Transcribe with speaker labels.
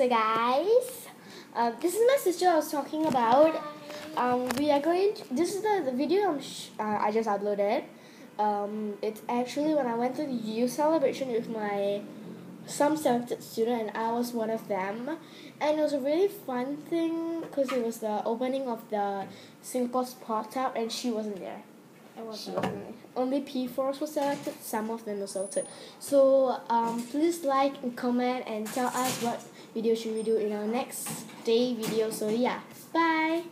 Speaker 1: So guys, this is my sister I was talking about. We are going to, this is the video I just uploaded. It's actually when I went to the youth celebration with my some selected student, and I was one of them, and it was a really fun thing because it was the opening of the Singapore Sport Hub, and she wasn't there. Only P4s were selected, some of them were selected. So please like and comment and tell us what video should we do in our next day video. So yeah, bye.